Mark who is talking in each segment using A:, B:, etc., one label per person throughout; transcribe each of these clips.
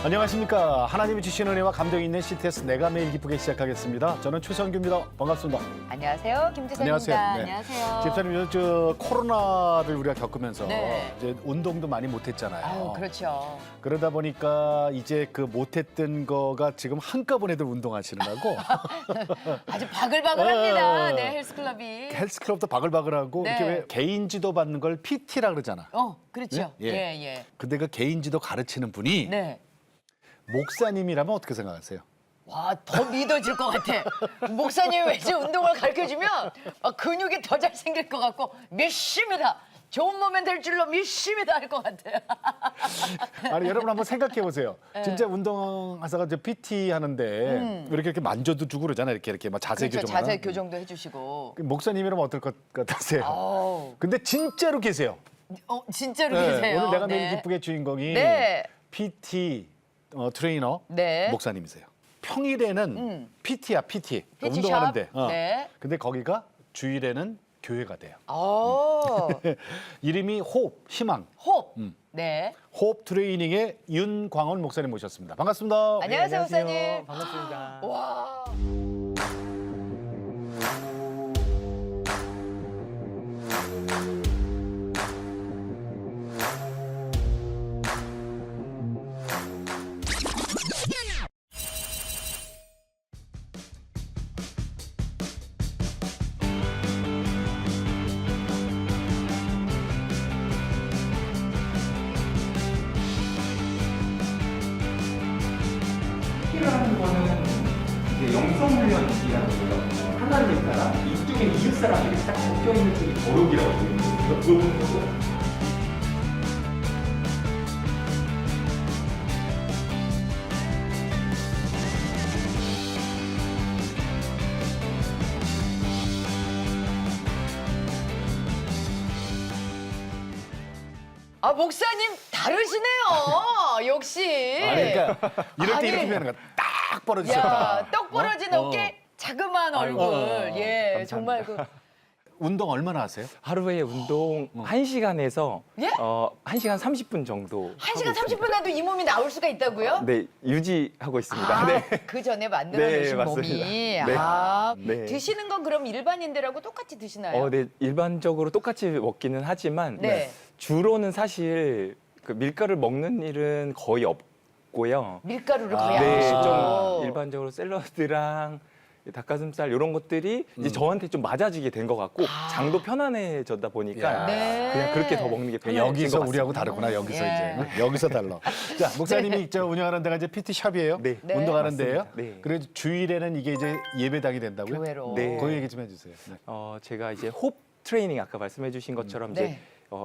A: 안녕하십니까. 하나님이 주신 은혜와 감동이 있는 CTS 내가 매일 기쁘게 시작하겠습니다. 저는 최성규입니다. 반갑습니다.
B: 안녕하세요. 김지선입니다.
A: 네.
B: 안녕하세요.
A: 집사님, 요즘 저 코로나를 우리가 겪으면서
B: 네.
A: 이제 운동도 많이 못했잖아요.
B: 아유, 그렇죠.
A: 그러다 보니까 이제 그 못했던 거가 지금 한꺼번에들 운동하시느라고
B: 아주 바글바글합니다.
A: 어.
B: 네, 헬스클럽이.
A: 헬스클럽도 바글바글하고
B: 네.
A: 이렇게 왜 개인 지도 받는 걸 PT라 그러잖아.
B: 그렇죠.
A: 예?
B: 예, 예.
A: 근데 그 개인 지도 가르치는 분이
B: 네.
A: 목사님이라면 어떻게 생각하세요?
B: 와, 더 믿어질 것 같아. 목사님 왠지 운동을 가르쳐주면 근육이 더 잘생길 것 같고 믿습니다. 좋은 몸에 될 줄로 믿습니다 할 것 같아요.
A: 아니 여러분 한번 생각해 보세요.
B: 네.
A: 진짜 운동하다가 이제 PT 하는데 이렇게 만져도 주고 그러잖아요. 이렇게 막 자세
B: 그렇죠.
A: 교정.
B: 자세 교정도 해주시고.
A: 목사님이라면 어떨 것 같으세요?
B: 아우.
A: 근데 진짜로 계세요.
B: 진짜로
A: 네,
B: 계세요.
A: 오늘 내가 매일
B: 네.
A: 기쁘게 주인공이
B: 네.
A: PT 트레이너
B: 네.
A: 목사님이세요. 평일에는 PT야 PT.
B: PT
A: 운동하는데.
B: 샵? 네.
A: 근데 거기가 주일에는 교회가 돼요. 이름이 호흡, 희망.
B: 호흡. 네.
A: 호흡 트레이닝의 윤광원 목사님 모셨습니다. 반갑습니다.
B: 안녕하세요, 목사님.
C: 반갑습니다.
B: 와.
C: 필요한 거는 이제 영성 훈련이라고 해요. 하나님 사람, 이쪽에 이웃 사람들이 딱 섞여 있는 쪽이 거룩이라고 불리는 거예요.
B: 목사님 다르시네요. 역시.
A: 아니, 그러니까 이럴 때 이렇게
B: 아니.
A: 하는 거딱 벌어지셨다.
B: 야, 떡 벌어진 어깨, 자그마한 얼굴. 예,
C: 감사합니다.
B: 정말
A: 운동 얼마나 하세요?
C: 하루에 운동 1시간에서
B: 예?
C: 1시간 30분 정도.
B: 1시간
C: 하고
B: 30분 해도 이 몸이 나올 수가 있다고요?
C: 네, 유지하고 있습니다. 네.
B: 그 전에 만들어내신
C: 네,
B: 몸이.
C: 맞습니다. 네.
B: 드시는 건 그럼 일반인들하고 똑같이 드시나요?
C: 네, 일반적으로 똑같이 먹기는 하지만
B: 네.
C: 주로는 사실 그 밀가루를 먹는 일은 거의 없고요.
B: 밀가루를 거의 안
C: 네,
B: 드시고.
C: 좀 일반적으로 샐러드랑 닭가슴살 이런 것들이 이제 저한테 좀 맞아지게 된 것 같고 장도 편안해졌다 보니까
A: 야.
B: 네.
C: 그냥 그렇게 더 먹는 게 편해진
A: 여기서
C: 것
A: 우리하고
C: 같습니다.
A: 다르구나. 여기서
B: 예.
A: 이제 여기서 달라. 자, 목사님이 저 운영하는 데가 이제 PT 샵이에요.
C: 네.
B: 네.
A: 운동하는 데예요.
C: 맞습니다. 네.
A: 그래도 주일에는 이게 이제 예배당이 된다고요?
B: 교회로.
C: 네.
A: 그 얘기 좀 해주세요. 네.
C: 제가 이제 호흡 트레이닝 아까 말씀해 주신 것처럼 이제
B: 네.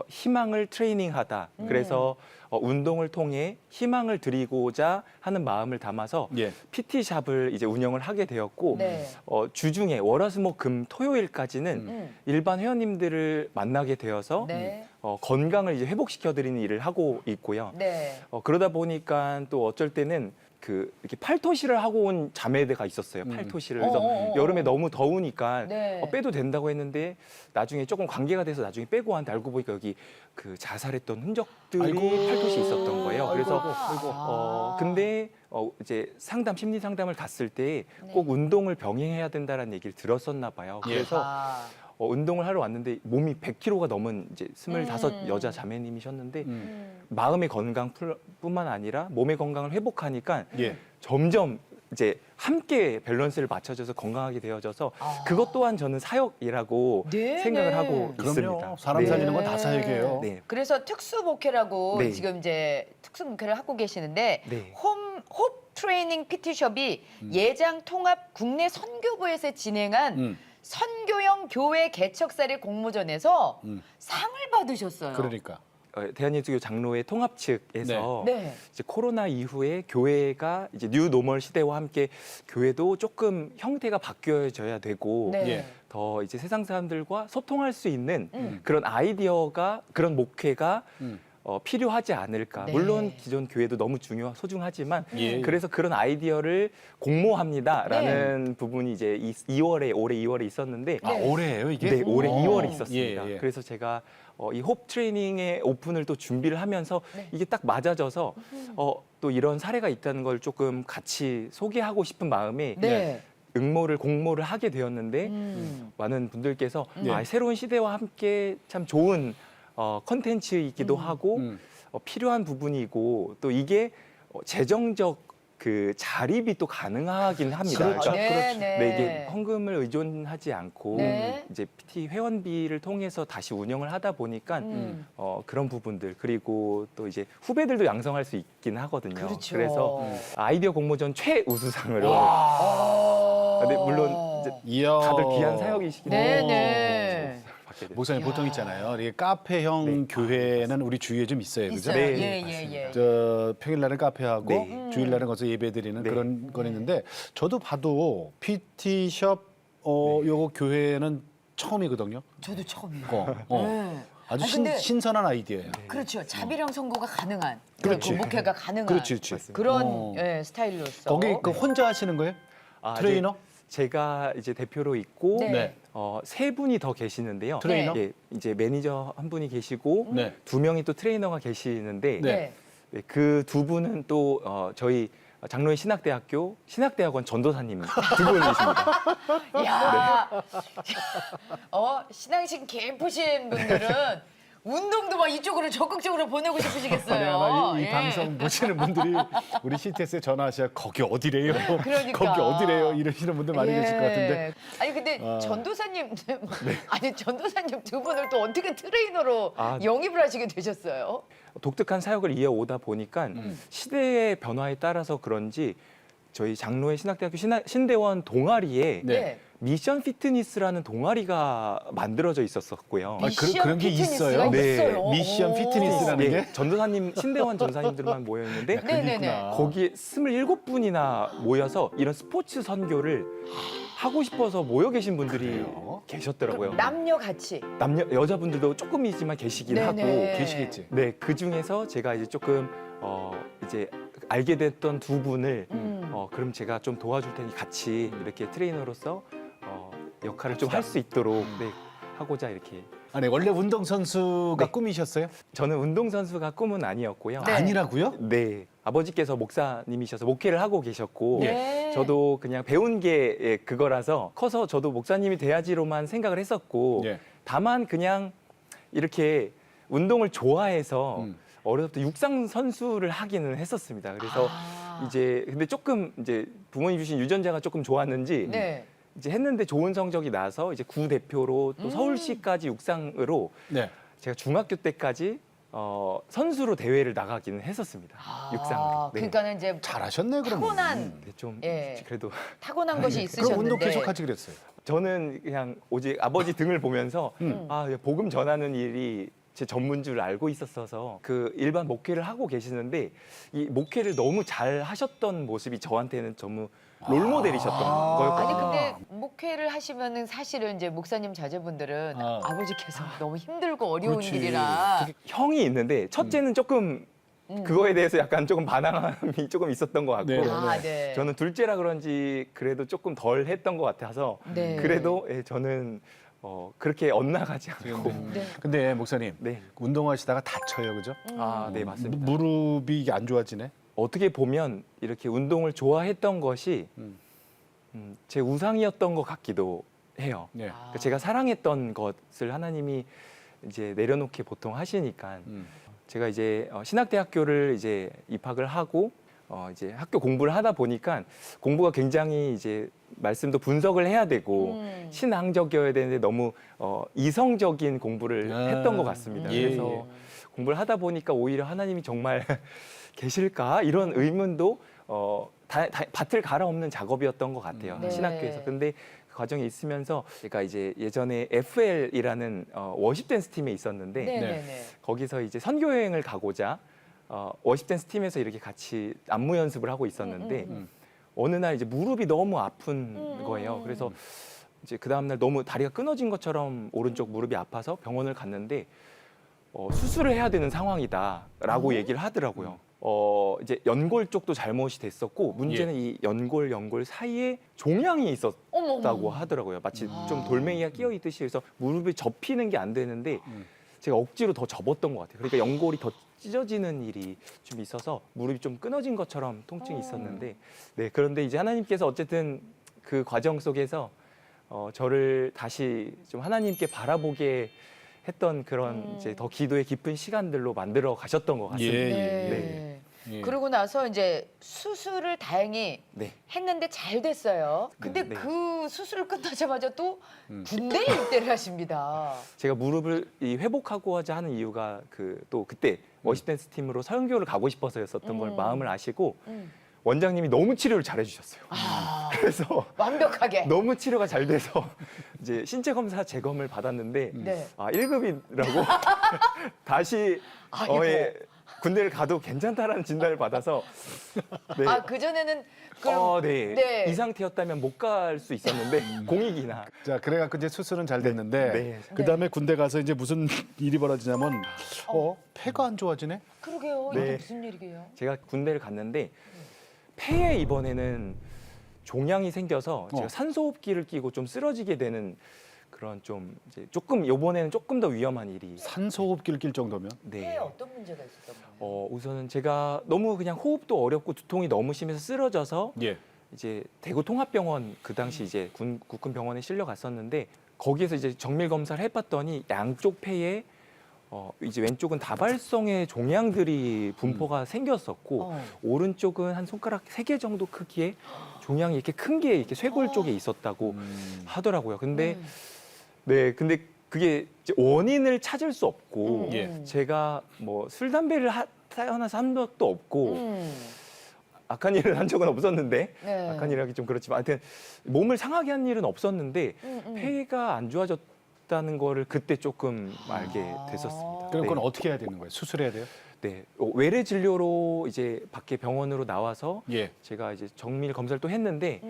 C: 희망을 트레이닝하다. 그래서 운동을 통해 희망을 드리고자 하는 마음을 담아서
A: 예.
C: PT 샵을 이제 운영을 하게 되었고
B: 네.
C: 주중에 월화수목금 토요일까지는 일반 회원님들을 만나게 되어서
B: 네.
C: 건강을 이제 회복시켜 드리는 일을 하고 있고요.
B: 네.
C: 그러다 보니까 또 어쩔 때는 그 이렇게 팔토시를 하고 온 자매가 있었어요. 팔토시를. 그래서 여름에 너무 더우니까
B: 네.
C: 빼도 된다고 했는데 나중에 조금 관계가 돼서 나중에 빼고 왔는데 알고 보니까 여기 그 자살했던 흔적들이
A: 아이고.
C: 팔토시에 있었던 거예요. 그래서
B: 아이고.
C: 근데 이제 심리 상담을 갔을 때 꼭
B: 네.
C: 운동을 병행해야 된다라는 얘기를 들었었나 봐요. 그래서 운동을 하러 왔는데 몸이 100kg가 넘은 이제 25 여자 자매님이셨는데 마음의 건강뿐만 아니라 몸의 건강을 회복하니까
A: 예.
C: 점점 이제 함께 밸런스를 맞춰줘서 건강하게 되어져서 그것 또한 저는 사역이라고
B: 네,
C: 생각을
B: 네.
C: 하고
A: 그럼요.
C: 있습니다.
A: 사람
C: 네.
A: 살리는 건 다 사역이에요.
C: 네.
B: 그래서 특수 목회라고
C: 네.
B: 지금 이제 특수 목회를 하고 계시는데
C: 네.
B: 홈 트레이닝 PT숍이 예장 통합 국내 선교부에서 진행한 선교형 교회 개척사례 공모전에서 상을 받으셨어요.
A: 그러니까.
C: 대한예수교 장로회 통합 측에서
B: 네.
C: 이제 코로나 이후에 교회가 이제 뉴 노멀 시대와 함께 교회도 조금 형태가 바뀌어져야 되고
B: 네.
A: 예.
C: 더 이제 세상 사람들과 소통할 수 있는 그런 아이디어가 그런 목회가 필요하지 않을까.
B: 네.
C: 물론 기존 교회도 너무 소중하지만
A: 예.
C: 그래서 그런 아이디어를 공모합니다라는 부분이 이제 올해 2월에 있었는데
A: 아, 올해예요 이게?
C: 네, 올해
A: 오.
C: 2월에 있었습니다.
A: 예, 예.
C: 그래서 제가 이 홉 트레이닝의 오픈을 또 준비를 하면서
B: 네.
C: 이게 딱 맞아져서 또 이런 사례가 있다는 걸 조금 같이 소개하고 싶은 마음에
B: 네.
C: 공모를 하게 되었는데 많은 분들께서
A: 네.
C: 새로운 시대와 함께 참 좋은 컨텐츠이기도 하고 필요한 부분이고 또 이게 재정적 그 자립이 또 가능하긴 합니다.
A: 그렇죠.
C: 그러니까
B: 네, 네.
C: 네, 이게 헌금을 의존하지 않고
B: 네.
C: 이제 PT 회원비를 통해서 다시 운영을 하다 보니까 그런 부분들 그리고 또 이제 후배들도 양성할 수 있긴 하거든요.
B: 그렇죠.
C: 래서 아이디어 공모전 최우수상으로
B: 아.
C: 근데 물론 이제
A: 이야.
C: 다들 귀한 사역이시긴
B: 네,
C: 한데
B: 네.
C: 받게 됐어요.
A: 목사님 보통 있잖아요. 이게 카페형 교회는 우리 주위에 좀 있어요, 그죠?
B: 있어요.
C: 네,
B: 예,
C: 맞습니다.
B: 예, 예.
A: 저 평일날은 카페하고
C: 네.
A: 주일날은 가서 예배드리는
C: 네.
A: 그런 건 있는데 저도 봐도 PT숍 요거 교회는 처음이거든요.
B: 저도 처음이에요.
A: 네. 아주
B: 아니, 근데-
A: 신선한 아이디어예요.
B: 그렇죠. 자비령 선고가 가능한.
A: 그렇지.
B: 그 목회가 가능한.
A: 그렇지, 그렇지.
B: 그런
A: 어.
B: 예, 스타일로서.
A: 거기 그 혼자 하시는 거예요? 트레이너?
C: 이제 제가 이제 대표로 있고
B: 네.
C: 세 분이 더 계시는데요.
A: 트레이너?
C: 예, 이제 매니저 한 분이 계시고
A: 네.
C: 2명이 또 트레이너가 계시는데
A: 네.
B: 네.
C: 그 두 분은 또 저희 장로회 신학대학원 전도사님 두 분이십니다.
B: 야, 신앙심 깊으신 분들은 운동도 막 이쪽으로 적극적으로 보내고 싶으시겠어요.
A: 네, 아마 이
B: 예.
A: 방송 보시는 분들이 우리 CTS에 전화하셔야 거기 어디래요?
B: 그러니까.
A: 거기 어디래요? 이러시는 분들 많이 계실 것 같은데.
B: 아니 근데
A: 아.
B: 전도사님 아니 전도사님 두 분을 또 어떻게 트레이너로
C: 아.
B: 영입을 하시게 되셨어요?
C: 독특한 사역을 이어오다 보니까 시대의 변화에 따라서 그런지 저희 장로회 신학대학교 신대원 동아리에
A: 네.
C: 미션 피트니스라는 동아리가 만들어져 있었고요.
A: 아, 그런 게
B: 피트니스가
A: 있어요?
C: 네.
B: 있어요.
A: 미션
B: 오.
A: 피트니스라는
C: 예,
A: 게?
C: 전도사님 신대원 전사님들만 모여 있는데
A: 그게
B: 네네네.
A: 있구나.
C: 거기에 27분이나 모여서 이런 스포츠 선교를 하고 싶어서 모여 계신 분들이
A: 그래요?
C: 계셨더라고요.
B: 남녀 같이.
C: 여자분들도 조금이지만 계시긴
B: 네네.
C: 하고
A: 계시겠지.
C: 네, 그 중에서 제가 이제 조금 이제 알게 됐던 두 분을 그럼 제가 좀 도와줄 테니 같이 이렇게 트레이너로서 역할을 좀 할 수 있도록 네, 하고자 이렇게.
A: 아니 원래 운동 선수가
C: 네.
A: 꿈이셨어요?
C: 저는 운동선수가 꿈은 아니었고요.
B: 네.
A: 아니라고요?
C: 네, 아버지께서 목사님이셔서 목회를 하고 계셨고
B: 네.
C: 저도 그냥 배운 게 그거라서 커서 저도 목사님이 돼야지로만 생각을 했었고
A: 예.
C: 다만 그냥 이렇게 운동을 좋아해서
A: 음.
C: 어렸을 때 육상 선수를 하기는 했었습니다. 그래서
B: 아.
C: 이제 근데 조금 이제 부모님 주신 유전자가 조금 좋았는지
B: 네.
C: 이제 했는데 좋은 성적이 나서 이제 구 대표로 또 서울시까지 육상으로
A: 네.
C: 제가 중학교 때까지 선수로 대회를 나가기는 했었습니다. 육상을. 네.
B: 그러니까는 이제
A: 잘하셨네 그럼.
B: 타고난
C: 네, 좀
B: 예.
C: 그래도
B: 타고난 것이
A: 그럼
B: 있으셨는데.
A: 운동 계속하지 그랬어요.
C: 저는 그냥 오직 아버지 등을 보면서 복음 전하는 일이 제 전문 줄 알고 있었어서 그 일반 목회를 하고 계시는데 이 목회를 너무 잘 하셨던 모습이 저한테는 너무 롤모델이셨던 거였거든요.
B: 아니 근데 목회를 하시면은 사실은 이제 목사님 자제분들은
A: 아.
B: 아버지께서 너무 힘들고 어려운
A: 그렇지.
B: 일이라
C: 형이 있는데 첫째는 조금 그거에 대해서 약간 조금 반항함이 조금 있었던 것 같고
A: 네.
B: 아, 네.
C: 저는 둘째라 그런지 그래도 조금 덜 했던 것 같아서
B: 네.
C: 그래도 저는 그렇게 엇나가지 않고
B: 네.
A: 근데 목사님
C: 네.
A: 운동하시다가 다쳐요, 그죠?
C: 네 맞습니다.
A: 무릎이 이게 안 좋아지네.
C: 어떻게 보면 이렇게 운동을 좋아했던 것이 제 우상이었던 것 같기도 해요.
A: 네.
C: 그러니까 제가 사랑했던 것을 하나님이 이제 내려놓게 보통 하시니까 제가 이제 신학대학교를 이제 입학을 하고 이제 학교 공부를 하다 보니까 공부가 굉장히 이제 말씀도 분석을 해야 되고 신앙적이어야 되는데 너무 이성적인 공부를 했던 것 같습니다.
A: 예,
C: 그래서
A: 예.
C: 공부를 하다 보니까 오히려 하나님이 정말 계실까 이런 의문도 밭을 갈아엎는 작업이었던 것 같아요.
B: 네.
C: 신학교에서. 근데 그 과정에 있으면서 제가 이제 예전에 FL이라는 워십 댄스 팀에 있었는데
B: 네네네.
C: 거기서 이제 선교 여행을 가고자 워십 댄스 팀에서 이렇게 같이 안무 연습을 하고 있었는데 어느 날 이제 무릎이 너무 아픈 거예요. 그래서 이제 그 다음 날 너무 다리가 끊어진 것처럼 오른쪽 무릎이 아파서 병원을 갔는데 수술을 해야 되는 상황이다라고 얘기를 하더라고요. 이제 연골 쪽도 잘못이 됐었고 문제는 이 연골 사이에 종양이 있었다고 하더라고요. 마치 좀 돌멩이가 끼어 있듯이 해서 무릎이 접히는 게 안 되는데 제가 억지로 더 접었던 것 같아요. 그러니까 연골이 더 찢어지는 일이 좀 있어서 무릎이 좀 끊어진 것처럼 통증이 있었는데 네, 그런데 이제 하나님께서 어쨌든 그 과정 속에서 저를 다시 좀 하나님께 바라보게 했던 그런 이제 더 기도의 깊은 시간들로 만들어 가셨던 것 같습니다.
B: 네.
A: 예.
B: 그러고 나서 이제 수술을 다행히
C: 네.
B: 했는데 잘 됐어요. 근데
C: 네.
B: 그 수술을 끝나자마자 또 군대에 입대를 하십니다.
C: 제가 무릎을 회복하고자 하는 이유가 또 그때 워시댄스 팀으로 서영교를 가고 싶어서였었던 걸 마음을 아시고 원장님이 너무 치료를 잘해 주셨어요. 그래서
B: 완벽하게.
C: 너무 치료가 잘 돼서 이제 신체 검사 재검을 받았는데
B: 네.
C: 1급이라고 다시
B: 아이고.
C: 군대를 가도 괜찮다라는 진단을 받아서 네.
B: 그전에는 그럼
C: 네.
B: 네.
C: 이 상태였다면 못 갈 수 있었는데 공익이나
A: 자, 그래갖고 이제 수술은 잘 됐는데
C: 네.
A: 그다음에 군대 가서 이제 무슨 일이 벌어지냐면 폐가 안 좋아지네.
B: 그러게요.
C: 네.
B: 이게 무슨 일이게요?
C: 제가 군대를 갔는데 폐에 이번에는 종양이 생겨서 제가 산소호흡기를 끼고 좀 쓰러지게 되는 그런 좀 이제 이번에는 조금 더 위험한 일이
A: 산소호흡기를 낄 정도면.
C: 네.
B: 폐에 어떤 문제가 있었던 거예요?
C: 우선은 제가 너무 그냥 호흡도 어렵고 두통이 너무 심해서 쓰러져서
A: 예.
C: 이제 대구 통합병원 그 당시 이제 국군 병원에 실려갔었는데 거기에서 이제 정밀 검사를 해봤더니 양쪽 폐에 이제 왼쪽은 다발성의 종양들이 분포가 생겼었고 오른쪽은 한 손가락 3개 정도 크기의 종양이 이렇게 큰 게 이렇게 쇄골 쪽에 있었다고 하더라고요. 근데 근데 그게 이제 원인을 찾을 수 없고
A: 예.
C: 제가 뭐 술 담배를 태어나서 한 적도 없고 악한 일을 한 적은 없었는데
B: 네.
C: 악한 일을 하기 좀 그렇지만 하여튼 몸을 상하게 한 일은 없었는데 폐가 안 좋아졌다는 거를 그때 조금 알게 됐었습니다.
A: 그럼 그건
C: 네.
A: 어떻게 해야 되는 거예요? 수술해야 돼요?
C: 네. 외래 진료로 이제 밖에 병원으로 나와서
A: 예.
C: 제가 이제 정밀 검사를 또 했는데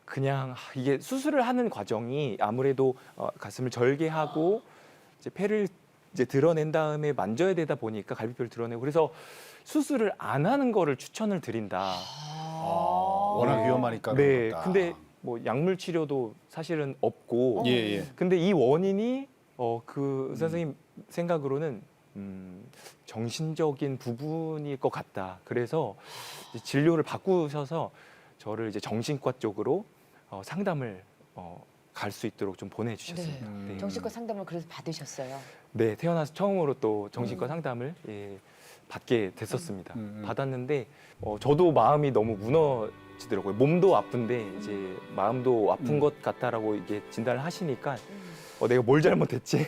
C: 그냥 이게 수술을 하는 과정이 아무래도 가슴을 절개하고 이제 폐를 이제 드러낸 다음에 만져야 되다 보니까 갈비뼈를 드러내고 그래서 수술을 안 하는 거를 추천을 드린다.
A: 워낙
C: 네.
A: 위험하니까.
C: 네.
A: 그런 거다.
C: 근데 뭐 약물 치료도 사실은 없고.
A: 예, 예.
C: 근데 이 원인이 그 의사 선생님 생각으로는 정신적인 부분일 것 같다. 그래서 이제 진료를 바꾸셔서 저를 이제 정신과 쪽으로 상담을 갈 수 있도록 좀 보내주셨습니다. 네.
B: 정신과 상담을 그래서 받으셨어요.
C: 네, 태어나서 처음으로 또 정신과 상담을 받게 됐었습니다. 받았는데 저도 마음이 너무 무너지더라고요. 몸도 아픈데 이제 마음도 아픈 것 같다라고 이게 진단을 하시니까 내가 뭘 잘못했지?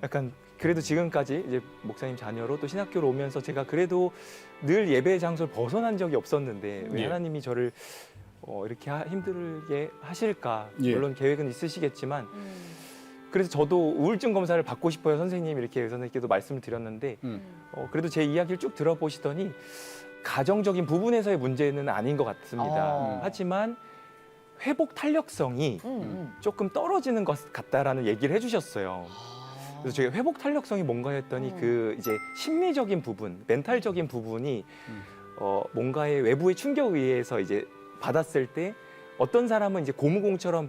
C: 약간 그래도 지금까지 이제 목사님 자녀로 또 신학교로 오면서 제가 그래도 늘 예배 장소를 벗어난 적이 없었는데 왜
A: 예.
C: 하나님이 저를 이렇게 힘들게 하실까?
A: 예.
C: 물론 계획은 있으시겠지만 그래서 저도 우울증 검사를 받고 싶어요. 선생님 이렇게 선생님께도 말씀을 드렸는데 그래도 제 이야기를 쭉 들어보시더니 가정적인 부분에서의 문제는 아닌 것 같습니다. 하지만 회복 탄력성이 조금 떨어지는 것 같다라는 얘기를 해주셨어요. 그래서 제가 회복 탄력성이 뭔가 했더니 그 이제 심리적인 부분, 멘탈적인 부분이 뭔가의 외부의 충격에 의해서 이제 받았을 때 어떤 사람은 이제 고무공처럼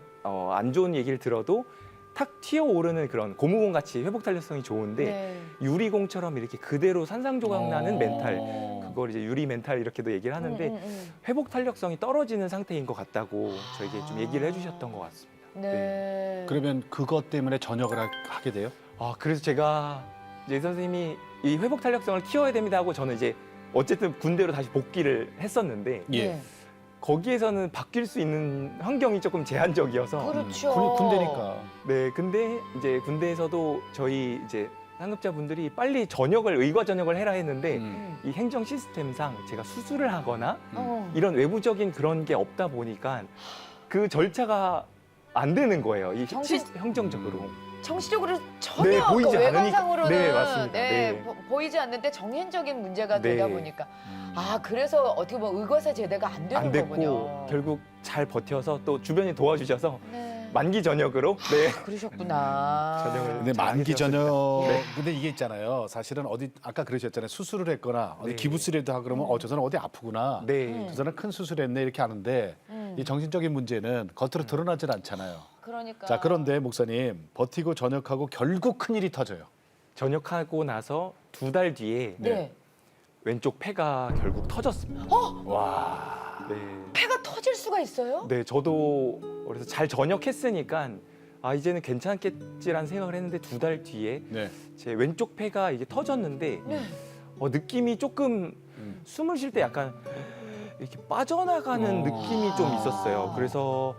C: 안 좋은 얘기를 들어도 탁 튀어오르는 그런 고무공 같이 회복 탄력성이 좋은데
B: 네.
C: 유리공처럼 이렇게 그대로 산산조각 나는 멘탈 그걸 이제 유리 멘탈 이렇게도 얘기를 하는데 회복 탄력성이 떨어지는 상태인 것 같다고 저에게 좀 얘기를 해주셨던 것 같습니다.
B: 네.
A: 그러면 그것 때문에 전역을 하게 돼요?
C: 그래서 제가 이제 선생님이 이 회복 탄력성을 키워야 됩니다 하고 저는 이제 어쨌든 군대로 다시 복귀를 했었는데
A: 예.
B: 네.
C: 거기에서는 바뀔 수 있는 환경이 조금 제한적이어서
B: 그렇죠.
A: 군대니까.
C: 네, 근데 이제 군대에서도 저희 이제 상급자분들이 빨리 의과 전역을 해라 했는데 이 행정 시스템상 제가 수술을 하거나 이런 외부적인 그런 게 없다 보니까 그 절차가 안 되는 거예요. 이 행정적으로.
B: 정치적으로 전혀
C: 네, 보이지 않으니까.
B: 외관상으로는
C: 네, 맞습니다. 네.
B: 보이지 않는데 정현적인 문제가
C: 네.
B: 되다 보니까 그래서 어떻게 보면 의과사 제대가 안 되는
C: 안 됐고
B: 거군요.
C: 결국 잘 버텨서 또 주변이 도와주셔서
B: 네.
C: 만기 전역으로 네.
B: 그러셨구나.
C: 전형을
A: 근데
C: 잘
A: 만기
C: 하셨습니다.
A: 전역 근데 이게 있잖아요. 사실은 어디 아까 그러셨잖아요. 수술을 했거나 어디
C: 네.
A: 기부스라도 하고 그러면 저 사람 어디 아프구나.
C: 네.
A: 저 사람 큰 수술했네 이렇게 하는데 이 정신적인 문제는 겉으로 드러나질 않잖아요.
B: 그러니까.
A: 자 그런데 목사님 버티고 전역하고 결국 큰 일이 터져요.
C: 전역하고 나서 2달 뒤에
B: 네.
C: 왼쪽 폐가 결국 터졌습니다.
A: 와.
C: 네.
B: 폐가 터질 수가 있어요?
C: 네, 저도 그래서 잘 전역했으니까 아 이제는 괜찮겠지라는 생각을 했는데 2달 뒤에
A: 네.
C: 제 왼쪽 폐가 이게 터졌는데
B: 네.
C: 느낌이 조금 숨을 쉴 때 약간 이렇게 빠져나가는 느낌이 좀 있었어요. 그래서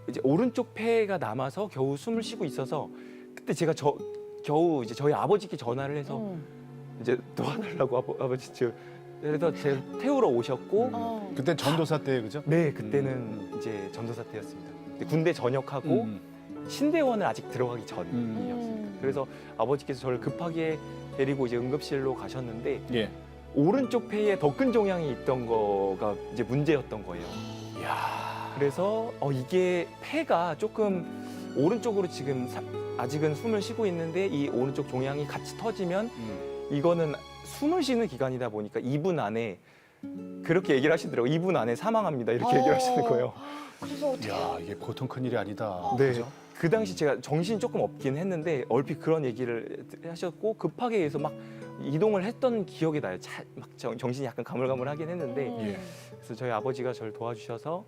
C: 이제 오른쪽 폐가 남아서 겨우 숨을 쉬고 있어서 그때 제가 겨우 이제 저희 아버지께 전화를 해서 이제 도와달라고 아버지 그래서 제 태우러 오셨고
A: 그때 전도사 때 그죠?
C: 네 그때는 이제 전도사 때였습니다. 근데 군대 전역하고 신대원을 아직 들어가기 전이었습니다. 그래서 아버지께서 저를 급하게 데리고 이제 응급실로 가셨는데
A: 예.
C: 오른쪽 폐에 더 큰 종양이 있던 거가 이제 문제였던 거예요.
A: 야.
C: 그래서 이게 폐가 조금 오른쪽으로 지금 아직은 숨을 쉬고 있는데 이 오른쪽 종양이 같이 터지면 이거는 숨을 쉬는 기간이다 보니까 2분 안에 그렇게 얘기를 하시더라고요. 2분 안에 사망합니다. 이렇게 얘기를 하시는 거예요.
B: 그래서 어떻게?
A: 야 이게 보통 큰 일이 아니다.
C: 네.
A: 그죠?
C: 그 당시 제가 정신이 조금 없긴 했는데 얼핏 그런 얘기를 하셨고 급하게 해서 막 이동을 했던 기억이 나요. 막 정신이 약간 가물가물하긴 했는데
A: 예.
C: 그래서 저희 아버지가 저를 도와주셔서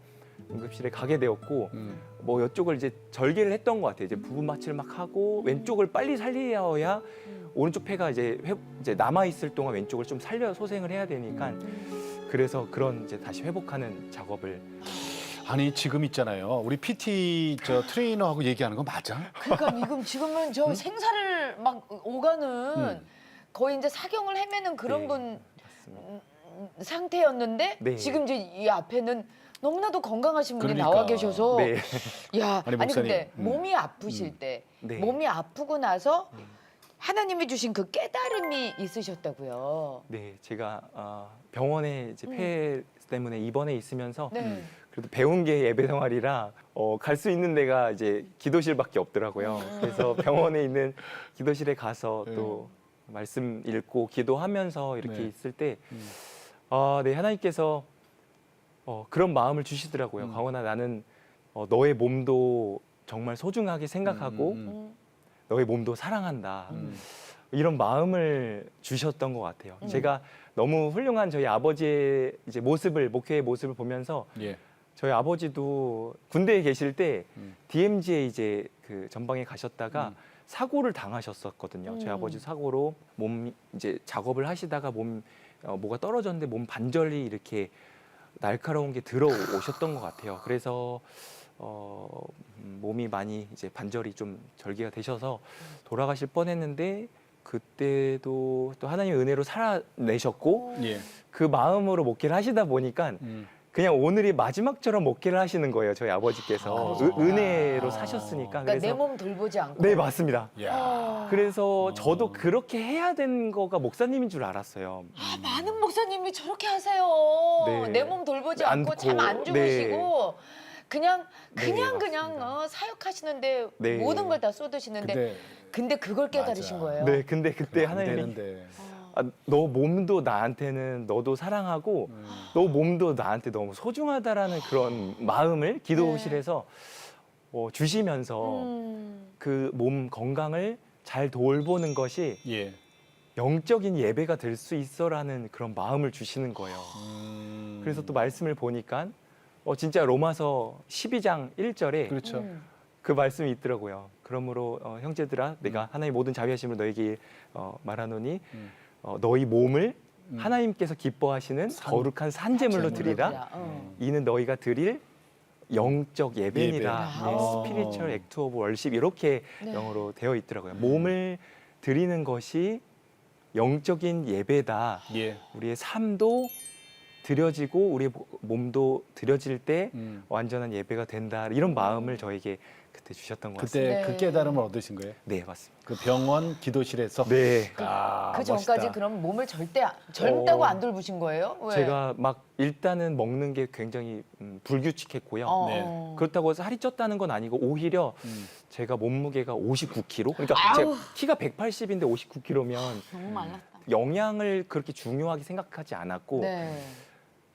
C: 응급실에 가게 되었고
A: 음.
C: 뭐 이쪽을 이제 절개를 했던 것 같아요. 이제 부분 마취를 막 하고 왼쪽을 빨리 살려야 오른쪽 폐가 이제 남아 있을 동안 왼쪽을 좀 살려 소생을 해야 되니까 그래서 그런 이제 다시 회복하는 작업을
A: 아니 지금 있잖아요. 우리 PT 저 트레이너하고 얘기하는 거 맞아?
B: 그러니까 지금은 저 생사를 막 오가는 거의 이제 사경을 헤매는 그런
C: 네,
B: 분
C: 맞습니다.
B: 상태였는데
C: 네.
B: 지금 이제 이 앞에는 너무나도 건강하신 분이
A: 그러니까.
B: 나와 계셔서
C: 네.
B: 야
A: 아니,
B: 아니
A: 목사님.
B: 근데 몸이 아프실 때
C: 네.
B: 몸이 아프고 나서 하나님이 주신 그 깨달음이 있으셨다고요.
C: 네, 제가 병원에 이제 폐 때문에 입원해 있으면서
B: 네.
C: 그래도 배운 게 예배 생활이라 갈 수 있는 데가 이제 기도실밖에 없더라고요. 그래서 병원에 있는 기도실에 가서 또 말씀 읽고 기도하면서 이렇게
A: 네.
C: 있을 때 네, 하나님께서 그런 마음을 주시더라고요. 강원아, 나는 너의 몸도 정말 소중하게 생각하고 너의 몸도 사랑한다. 이런 마음을 주셨던 것 같아요. 제가 너무 훌륭한 저희 아버지의 이제 목회의 모습을 보면서
A: 예.
C: 저희 아버지도 군대에 계실 때 DMZ에 이제 그 전방에 가셨다가 사고를 당하셨었거든요. 저희 아버지 사고로 몸 이제 작업을 하시다가 뭐가 떨어졌는데 몸 반절이 이렇게 날카로운 게 들어오셨던 것 같아요. 그래서 몸이 많이 이제 반절이 좀 절개가 되셔서 돌아가실 뻔했는데 그때도 또 하나님의 은혜로 살아내셨고
A: 예.
C: 그 마음으로 목회를 하시다 보니까 그냥 오늘이 마지막처럼 목회를 하시는 거예요. 저희 아버지께서 은혜로 사셨으니까.
B: 그러니까 내 몸 돌보지 않고.
C: 네, 맞습니다.
A: 야.
C: 그래서 저도 그렇게 해야 되는 거가 목사님인 줄 알았어요.
B: 많은 목사님이 저렇게 하세요.
C: 네.
B: 내 몸 돌보지
C: 안
B: 않고
C: 듣고,
B: 잠 안 주무시고 그냥
C: 네,
B: 그냥 사역하시는데
C: 네.
B: 모든 걸 다 쏟으시는데 근데 그걸 깨달으신
A: 맞아.
B: 거예요.
C: 네, 근데 그때
A: 안
C: 하나님이
A: 되는데.
C: 너 몸도 나한테는 너도 사랑하고 너 몸도 나한테 너무 소중하다라는 그런 마음을 기도실에서 주시면서 그 몸 건강을 잘 돌보는 것이
A: 예.
C: 영적인 예배가 될 수 있어라는 그런 마음을 주시는 거예요. 그래서 또 말씀을 보니까 진짜 로마서 12장 1절에
A: 그렇죠.
C: 그 말씀이 있더라고요. 그러므로 형제들아 내가 하나님의 모든 자비하심을 너에게 말하노니 너희 몸을 하나님께서 기뻐하시는 거룩한 산제물로 드리라. 이는 너희가 드릴 영적 예배니라.
A: 예배.
C: 스피리추얼 액트 오브 월십 이렇게
B: 네.
C: 영어로 되어 있더라고요. 몸을 드리는 것이 영적인 예배다.
A: 예.
C: 우리의 삶도 드려지고 우리의 몸도 드려질 때
A: 음.
C: 완전한 예배가 된다. 이런 마음을 저에게 그때 주셨던 것 같습니다.
A: 그때 그 깨달음을 얻으신 거예요?
C: 네, 맞습니다.
A: 그 병원 기도실에서?
C: 네.
A: 아,
B: 그 전까지
A: 멋있다.
B: 그럼 몸을 절대 젊다고 안 돌보신 거예요? 왜?
C: 제가 막 일단은 먹는 게 굉장히 불규칙했고요.
A: 네.
C: 그렇다고 해서 살이 쪘다는 건 아니고 오히려 제가 몸무게가 59kg. 그러니까 제 키가 180인데 59kg면
B: 너무 말랐다.
C: 영양을 그렇게 중요하게 생각하지 않았고
B: 네.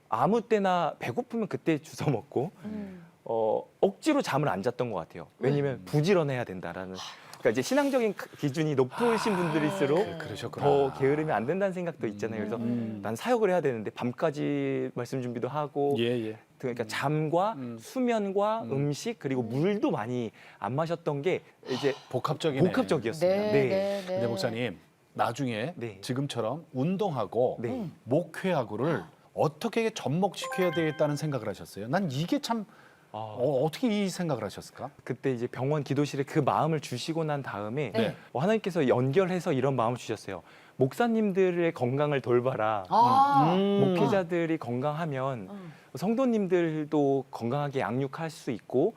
C: 아무 때나 배고프면 그때 주워 먹고 억지로 잠을 안 잤던 것 같아요. 왜냐면 부지런해야 된다라는. 그러니까 이제 신앙적인 기준이 높으신 분들일수록
A: 그러셨구나.
C: 더 게으르면 안 된다는 생각도 있잖아요. 그래서 난 사역을 해야 되는데 밤까지 말씀 준비도 하고
A: 예, 예.
C: 그러니까 잠과 수면과 음식 그리고 물도 많이 안 마셨던 게 이제
A: 복합적이네.
C: 복합적이었습니다.
B: 네.
A: 근데 목사님, 나중에
C: 네.
A: 지금처럼 운동하고
C: 네.
A: 목회하고를 어떻게 접목시켜야 되겠다는 생각을 하셨어요? 난 이게 참 어떻게 이 생각을 하셨을까?
C: 그때 이제 병원 기도실에 그 마음을 주시고 난 다음에
A: 네.
C: 하나님께서 연결해서 이런 마음을 주셨어요. 목사님들의 건강을 돌봐라. 목회자들이 건강하면 성도님들도 건강하게 양육할 수 있고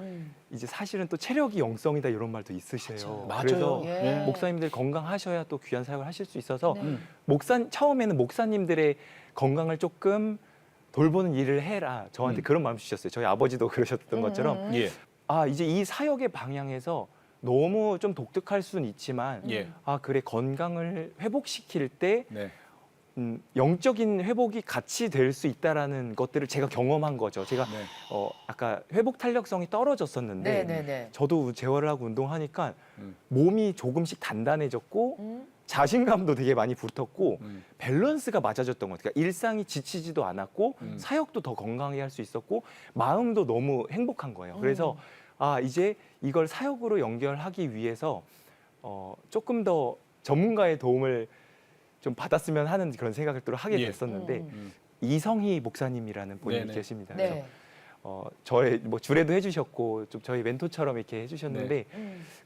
C: 이제 사실은 또 체력이 영성이다 이런 말도 있으세요.
A: 맞아요.
C: 그래서
B: 예.
C: 목사님들 건강하셔야 또 귀한 사역을 하실 수 있어서
B: 네.
C: 처음에는 목사님들의 건강을 조금 돌보는 일을 해라. 저한테 그런 마음 주셨어요. 저희 아버지도 그러셨던 것처럼
A: 예.
C: 이제 이 사역의 방향에서 너무 좀 독특할 수는 있지만
A: 예.
C: 그래 건강을 회복시킬 때
A: 네.
C: 영적인 회복이 같이 될 수 있다라는 것들을 제가 경험한 거죠. 제가
A: 네.
C: 아까 회복 탄력성이 떨어졌었는데
B: 네네네.
C: 저도 재활을 하고 운동하니까
A: 음.
C: 몸이 조금씩 단단해졌고 자신감도 되게 많이 붙었고 밸런스가 맞아졌던 것 같아요. 그러니까 일상이 지치지도 않았고 사역도 더 건강하게 할 수 있었고 마음도 너무 행복한 거예요. 그래서 이제 이걸 사역으로 연결하기 위해서 조금 더 전문가의 도움을 좀 받았으면 하는 그런 생각을 또 하게
A: 예.
C: 됐었는데 이성희 목사님이라는 분이
A: 네네.
C: 계십니다. 그래서
B: 네.
C: 저의 뭐 주례도 해주셨고 좀 저희 멘토처럼 이렇게 해주셨는데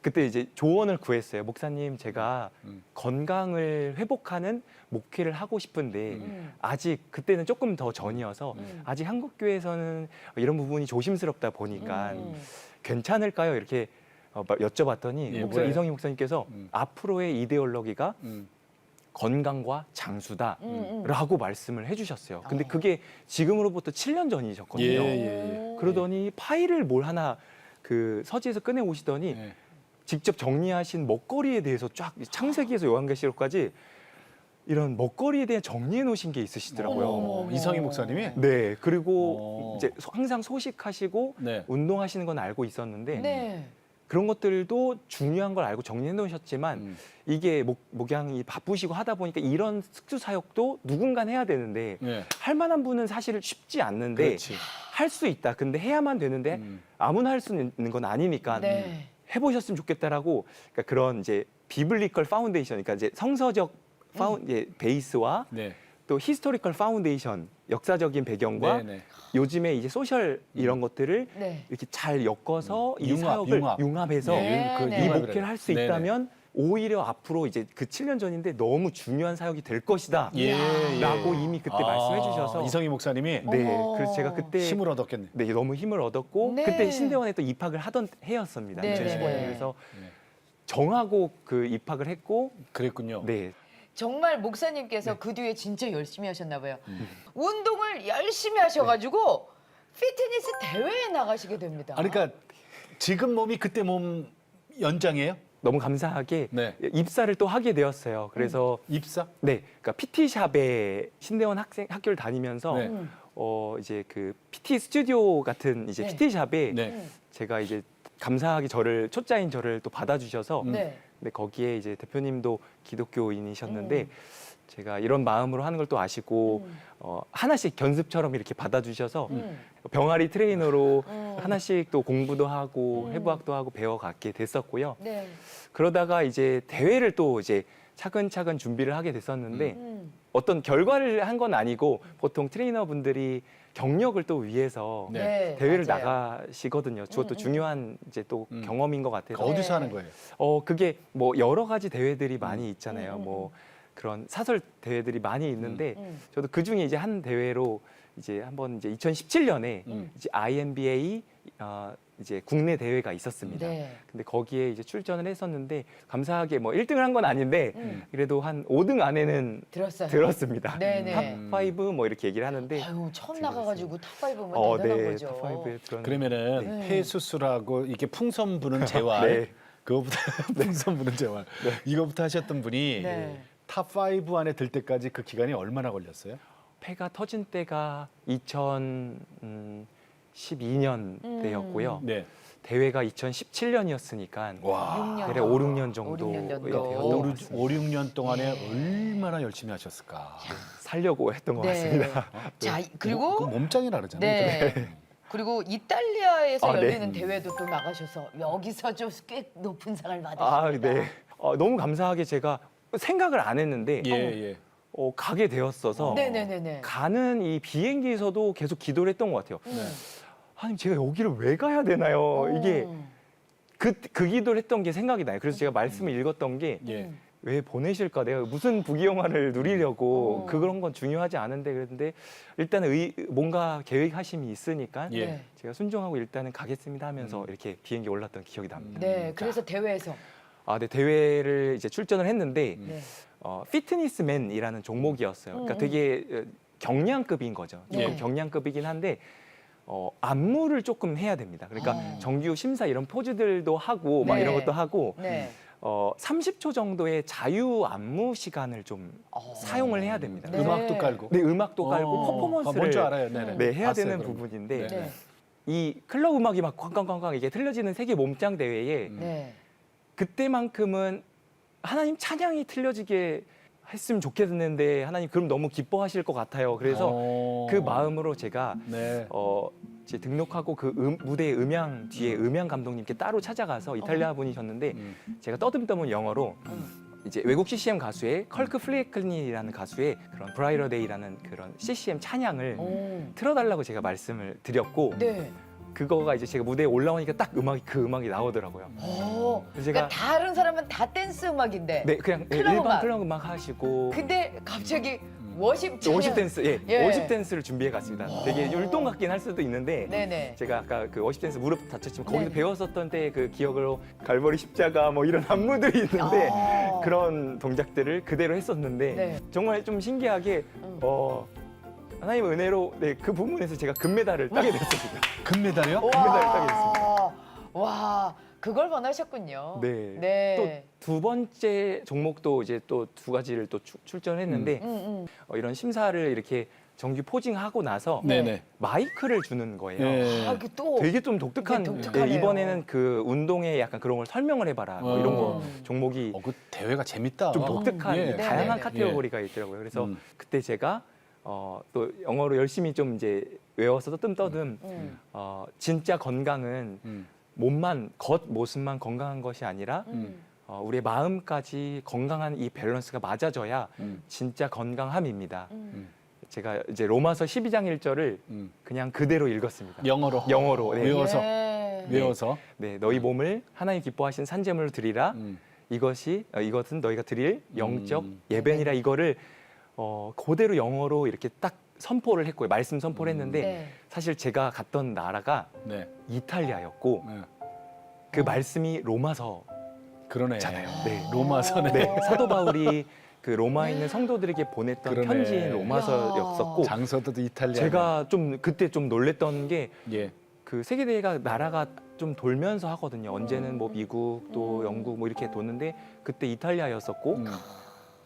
C: 그때 이제 조언을 구했어요. 목사님 제가 건강을 회복하는 목회를 하고 싶은데 아직 그때는 조금 더 전이어서 아직 한국 교회에서는 이런 부분이 조심스럽다 보니까 괜찮을까요? 이렇게 여쭤봤더니
A: 예, 뭐래요?
C: 이성희 목사님께서 앞으로의 이데올로기가 건강과 장수다라고 말씀을 해주셨어요. 근데 그게 지금으로부터 7년 전이셨거든요.
A: 예.
C: 그러더니 파일을 뭘 하나 그 서지에서 꺼내 오시더니
A: 예.
C: 직접 정리하신 먹거리에 대해서 쫙 창세기에서 요한계시록까지 이런 먹거리에 대해 정리해 놓으신 게 있으시더라고요.
A: 이성희 목사님이?
C: 네, 그리고 이제 항상 소식하시고
A: 네.
C: 운동하시는 건 알고 있었는데
B: 네.
C: 그런 것들도 중요한 걸 알고 정리해 놓으셨지만 이게 목양이 바쁘시고 하다 보니까 이런 특수 사역도 누군가 해야 되는데
A: 네.
C: 할 만한 분은 사실 쉽지 않는데
A: 그렇지.
C: 할 수 있다. 근데 해야만 되는데 아무나 할 수 있는 건 아니니까
B: 네.
C: 해보셨으면 좋겠다라고 그러니까 그런 이제 비블리컬 파운데이션, 그러니까 이제 성서적 이제 베이스와
A: 네.
C: 또 히스토리컬 파운데이션, 역사적인 배경과
A: 네.
C: 요즘에 이제 소셜 이런 것들을
B: 네.
C: 이렇게 잘 엮어서 이
A: 융합,
C: 사역을
A: 융합.
C: 융합해서
B: 네,
A: 그
B: 네.
C: 이
A: 융합이라고
C: 목회를 할 수
A: 네네.
C: 있다면 오히려 앞으로 이제 그 7년 전인데 너무 중요한 사역이 될 것이다. 라고 이미 그때 말씀해 주셔서
A: 이성희 목사님이
C: 네, 그래서 제가 그때
A: 힘을 얻었겠네.
C: 네, 너무 힘을 얻었고
B: 네.
C: 그때 신대원에 또 입학을 하던 해였습니다.
B: 네,
C: 2015년.
B: 네.
C: 그래서
A: 네.
C: 정하고 그 입학을 했고
A: 그랬군요.
C: 네.
B: 정말 목사님께서 그 뒤에 진짜 열심히 하셨나 봐요. 운동을 열심히 하셔가지고 피트니스 대회에 나가시게 됩니다.
A: 아니, 그러니까 지금 몸이 그때 몸 연장이에요?
C: 너무 감사하게
A: 네.
C: 입사를 또 하게 되었어요. 그래서
A: 입사?
C: 네, 그러니까 PT샵에 신대원 학교를 다니면서
A: 네.
C: 이제 그 PT 스튜디오 같은 이제
B: 네.
C: PT샵에
A: 네.
C: 제가 이제 감사하게 초짜인 저를 또 받아주셔서
B: 네.
C: 근데 거기에 이제 대표님도 기독교인이셨는데 제가 이런 마음으로 하는 걸 또 아시고 하나씩 견습처럼 이렇게 받아주셔서 병아리 트레이너로 하나씩 또 공부도 하고 해부학도 하고 배워가게 됐었고요.
B: 네.
C: 그러다가 이제 대회를 또 이제 차근차근 준비를 하게 됐었는데 어떤 결과를 한 건 아니고 보통 트레이너분들이 경력을 또 위해서
A: 네.
C: 대회를
B: 맞아요.
C: 나가시거든요. 그것도 중요한 이제 또 경험인 것 같아서.
A: 어디서 하는 거예요?
C: 그게 뭐 여러 가지 대회들이 많이 있잖아요. 뭐 그런 사설 대회들이 많이 있는데 저도 그 중에 이제 한 대회로 이제 한번 이제 2017년에 이제 INBA 이제 국내 대회가 있었습니다.
B: 네.
C: 근데 거기에 이제 출전을 했었는데 감사하게 뭐 1등을 한 건 아닌데 그래도 한 5등 안에는
B: 들었어요.
C: 들었습니다.
B: 네네.
C: 탑5 뭐 이렇게 얘기를 하는데
B: 아유, 처음 나가가지고 탑5면 대단한
C: 네,
B: 거죠.
C: 탑5에 들었는데
A: 그러면은
B: 네.
A: 폐수술하고 이게 풍선 부는 재활
C: 네.
A: 그거부터 풍선 부는 재활 이거부터 하셨던 분이
B: 네.
A: 탑 5 안에 들 때까지 그 기간이 얼마나 걸렸어요?
C: 폐가 터진 때가 2012년 때였고요.
A: 네.
C: 대회가 2017년이었으니까
A: 와.
C: 대략 5, 6년 정도
B: 5, 6년 정도.
C: 되었던 것 같습니다.
A: 5, 6년 동안에 얼마나 열심히 하셨을까?
C: 살려고 했던 것
B: 네.
C: 같습니다.
B: 자, 그리고
A: 그 몸짱이라 그러잖아요.
B: 네. 그리고 이탈리아에서
C: 아, 네.
B: 열리는 대회도 또 나가셔서 여기서 좀 꽤 높은 상을 받으십니다.
C: 아, 네. 너무 감사하게 제가 생각을 안 했는데
A: 예, 예.
C: 가게 되었어서
B: 네네네네.
C: 가는 이 비행기에서도 계속 기도를 했던 것 같아요. 하나님, 제가 여기를 왜 가야 되나요? 이게 그 기도를 했던 게 생각이 나요. 그래서 제가 말씀을 읽었던 게
A: 예.
C: 왜 보내실까? 내가 무슨 부귀영화를 누리려고 그런 건 중요하지 않은데 그런데 일단은 뭔가 계획하심이 있으니까
A: 예.
B: 네.
C: 제가 순종하고 일단은 가겠습니다 하면서 이렇게 비행기 올랐던 기억이 납니다.
B: 네, 그래서 대회에서
C: 네, 대회를 이제 출전을 했는데
B: 네.
C: 피트니스맨이라는 종목이었어요. 그러니까 되게 경량급인 거죠. 조금
B: 네.
C: 경량급이긴 한데 안무를 조금 해야 됩니다. 그러니까 정규 심사 이런 포즈들도 하고 막
B: 네.
C: 이런 것도 하고
B: 네.
C: 30초 정도의 자유 안무 시간을 좀 사용을 해야 됩니다.
B: 네.
A: 음악도 깔고.
C: 네, 음악도 깔고
A: 뭔줄
C: 퍼포먼스를
A: 알아요. 네네.
C: 네, 해야
A: 봤어요,
C: 되는
A: 그런 거.
C: 부분인데
A: 네.
B: 네.
C: 이 클럽 음악이 막 꽝꽝꽝꽝 이게 틀려지는 세계 몸짱 대회에
B: 네.
C: 그때만큼은 하나님 찬양이 틀려지게 했으면 좋겠는데 하나님 그럼 너무 기뻐하실 것 같아요. 그래서 그 마음으로 제가
A: 네.
C: 이제 등록하고 그 무대 음향 뒤에 음향 감독님께 따로 찾아가서 이탈리아 분이셨는데 제가 떠듬떠듬 영어로 이제 외국 CCM 가수의 컬크 플레이클린이라는 가수의 그런 브라이더 데이라는 그런 CCM 찬양을 틀어달라고 제가 말씀을 드렸고
B: 네.
C: 그거가 이제 제가 무대에 올라오니까 딱 그 음악이 나오더라고요. 그래서
B: 그러니까 다른 사람은 다 댄스 음악인데.
C: 네, 그냥
B: 클럽
C: 일반
B: 음악.
C: 클럽 음악 하시고
B: 근데 갑자기 워십 찬양.
C: 워십 댄스,
B: 예.
C: 워십 댄스를 준비해 갔습니다. 되게 율동 같긴 할 수도 있는데
B: 네네.
C: 제가 아까 그 워십 댄스 무릎 다쳤지만 거기서
B: 네네.
C: 배웠었던 때 그 기억으로 갈보리 십자가 뭐 이런 안무들이 있는데
B: 아.
C: 그런 동작들을 그대로 했었는데
B: 네.
C: 정말 좀 신기하게 하나님의 은혜로 그 부분에서 제가 금메달을 따게 됐습니다.
A: 금메달이요?
C: 금메달을 따게 됐습니다.
B: 와, 그걸 원하셨군요.
C: 네.
B: 네.
C: 또 두 번째 종목도 이제 또 두 가지를 또 출전했는데 이런 심사를 이렇게 정규 포징하고 나서
A: 네네.
C: 마이크를 주는 거예요.
A: 예.
B: 아, 그 또.
C: 되게 좀 독특한
B: 네, 독특하네요.
C: 이번에는 그 운동에 약간 그런 걸 설명을 해봐라 뭐 이런 거 종목이
A: 그 대회가 재밌다.
C: 좀 독특한
A: 예.
C: 다양한
B: 네, 네.
C: 카테고리가 있더라고요. 그래서
A: 음.
C: 그때 제가 또 영어로 열심히 좀 이제 외워서 떠듬떠듬 진짜 건강은 몸만 겉모습만 건강한 것이 아니라 우리의 마음까지 건강한 이 밸런스가 맞아져야 진짜 건강함입니다. 제가 이제 로마서 12장 1절을 그냥 그대로 읽었습니다.
A: 영어로.
C: 영어로. 네.
A: 외워서.
B: 네.
A: 외워서.
C: 네, 너희 몸을 하나님 기뻐하신 산제물로 드리라. 이것은 너희가 드릴 영적 예배니라. 이거를 그대로 영어로 이렇게 딱 선포를 했고요. 말씀 선포를 했는데
B: 네.
C: 사실 제가 갔던 나라가
A: 네.
C: 이탈리아였고
A: 네.
C: 그 말씀이 로마서
A: 그러네.
C: 네.
A: 로마서네.
C: 네, 사도 바울이 그 로마에 있는 성도들에게 보냈던
A: 그러네.
C: 편지인 로마서였었고
A: 장서도 이탈리아.
C: 제가 좀 그때 좀 놀랬던 게
A: 예.
C: 그 세계 대회가 나라가 좀 돌면서 하거든요. 언제는 뭐 미국 또 영국 뭐 이렇게 도는데 그때 이탈리아였었고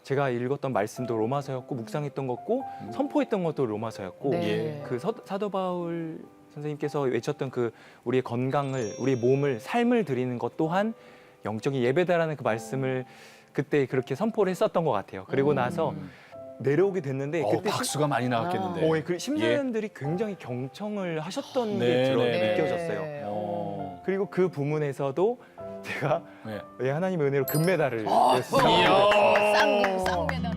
C: 제가 읽었던 말씀도 로마서였고 묵상했던 것고 선포했던 것도 로마서였고
B: 네.
C: 그 사도 바울 선생님께서 외쳤던 그 우리의 건강을 우리의 몸을 삶을 드리는 것 또한 영적인 예배다라는 그 말씀을 그때 그렇게 선포를 했었던 것 같아요. 그리고 나서 내려오게 됐는데 그때
A: 박수가 많이 나왔겠는데.
C: 그 심사위원들이 굉장히 경청을 하셨던
A: 네,
C: 게
A: 네.
C: 느껴졌어요.
B: 네.
C: 그리고 그 부문에서도 제가
A: 네.
C: 하나님의 은혜로 금메달을
B: 이야.
C: 땄습니다.
B: 쌍메달.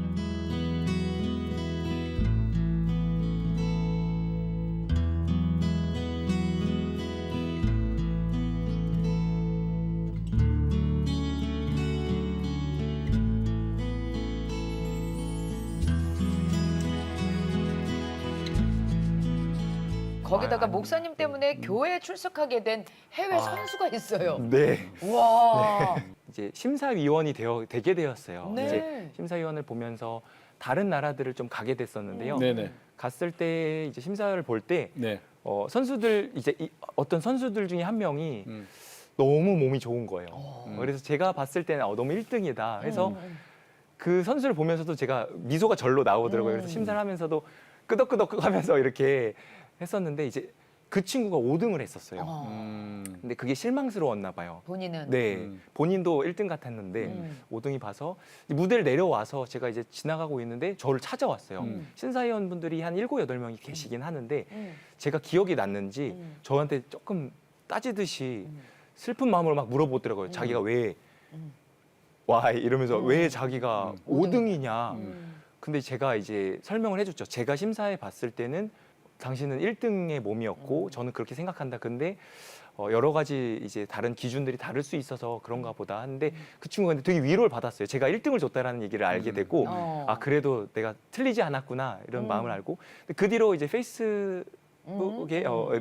B: 거기다가 목사님 때문에 교회에 출석하게 된 해외 선수가 있어요.
C: 네.
B: 와.
C: 이제 심사위원이 되게 되었어요.
B: 네.
C: 이제 심사위원을 보면서 다른 나라들을 좀 가게 됐었는데요.
A: 네네.
C: 갔을 때 이제 심사를 볼 때
A: 네.
C: 선수들 이제 어떤 선수들 중에 한 명이 너무 몸이 좋은 거예요. 그래서 제가 봤을 때는 너무 1등이다. 해서 그 선수를 보면서도 제가 미소가 절로 나오더라고요. 그래서 심사를 하면서도 끄덕끄덕 하면서 이렇게 했었는데 이제 그 친구가 5등을 했었어요. 근데 그게 실망스러웠나 봐요.
B: 본인은.
C: 네, 본인도 1등 같았는데 5등이 봐서 무대를 내려와서 제가 이제 지나가고 있는데 저를 찾아왔어요. 심사위원분들이 한 7, 8명이 계시긴 하는데 제가 기억이 났는지 저한테 조금 따지듯이 슬픈 마음으로 막 물어보더라고요. 자기가 왜 와 이러면서 왜 자기가 5등이냐. 근데 제가 이제 설명을 해줬죠. 제가 심사해 봤을 때는 당신은 1등의 몸이었고 저는 그렇게 생각한다. 근데 여러 가지 이제 다른 기준들이 다를 수 있어서 그런가 보다 하는데 그 친구가 근데 되게 위로를 받았어요. 제가 1등을 줬다라는 얘기를 알게 되고 아 그래도 내가 틀리지 않았구나 이런 마음을 알고 근데 그 뒤로 이제 페이스북에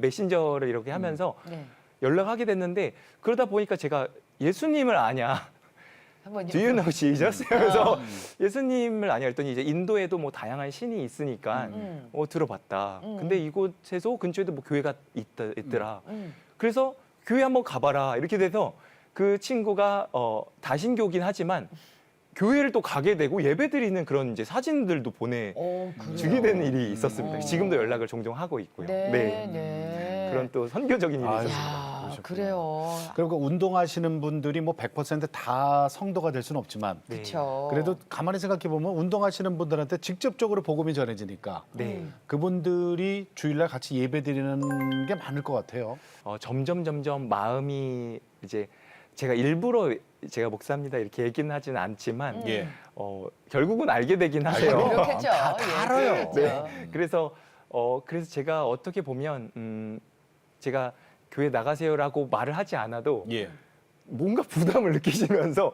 C: 메신저를 이렇게 하면서
B: 네.
C: 연락하게 됐는데 그러다 보니까 제가 예수님을 아냐.
B: 한번
C: Do you know Jesus? 그래서 예수님을 아냐 했더니 이제 인도에도 뭐 다양한 신이 있으니까 들어봤다. 근데 이곳에서 근처에도 뭐 교회가 있더라. 그래서 교회 한번 가봐라 이렇게 돼서 그 친구가 다신교긴 하지만 교회를 또 가게 되고 예배드리는 그런 이제 사진들도 보내주게 된 일이 있었습니다. 지금도 연락을 종종 하고 있고요.
B: 네.
C: 그런 또 선교적인 일이
A: 아유.
C: 있었습니다.
B: 야, 그래요.
A: 그리고 운동하시는 분들이 뭐 100%다 성도가 될 수는 없지만
C: 네.
B: 그렇죠.
A: 그래도 가만히 생각해 보면 운동하시는 분들한테 직접적으로 복음이 전해지니까
C: 네.
A: 그분들이 주일날 같이 예배드리는 게 많을 것 같아요.
C: 점점 마음이 이제 제가 일부러 제가 목사입니다 이렇게 얘기는 하지는 않지만
A: 예.
C: 결국은 알게 되긴 하세요.
B: 그렇겠죠.
A: 다 알아요.
B: 그렇겠죠.
C: 그래서 제가 어떻게 보면 제가 교회 나가세요라고 말을 하지 않아도
A: 예.
C: 뭔가 부담을 느끼시면서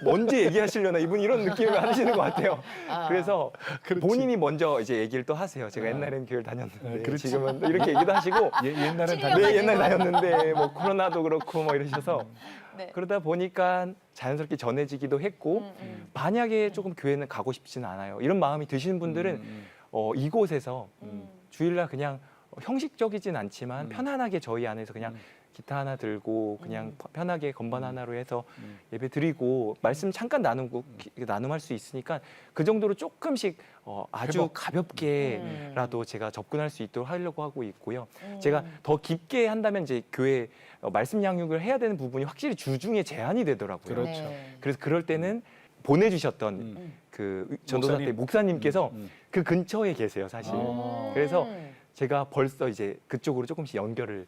C: 먼저 얘기하시려나 이분 이런 느낌을 하시는 것 같아요. 그래서
A: 그렇지.
C: 본인이 먼저 이제 얘기를 또 하세요. 제가 옛날에는 교회를 다녔는데
A: 그렇지.
C: 지금은 또 이렇게 얘기도 하시고
A: 옛날엔
B: 찔려.
A: 다
C: 네, 옛날 다녔는데 뭐 코로나도 그렇고 뭐 이러셔서
B: 네.
C: 그러다 보니까 자연스럽게 전해지기도 했고 만약에 조금 교회는 가고 싶지는 않아요. 이런 마음이 드시는 분들은 이곳에서 주일날 그냥 형식적이진 않지만 편안하게 저희 안에서 그냥 기타 하나 들고 그냥 편하게 건반 하나로 해서 예배 드리고 말씀 잠깐 나누고 나눔할 수 있으니까 그 정도로 조금씩 아주
A: 회복.
C: 가볍게라도 제가 접근할 수 있도록 하려고 하고 있고요. 제가 더 깊게 한다면 이제 교회 말씀 양육을 해야 되는 부분이 확실히 주중에 제한이 되더라고요.
A: 그렇죠.
B: 네.
C: 그래서 그럴 때는 보내주셨던 그 전도사 때 목사님께서 그 근처에 계세요, 사실. 그래서 제가 벌써 이제 그쪽으로 조금씩 연결을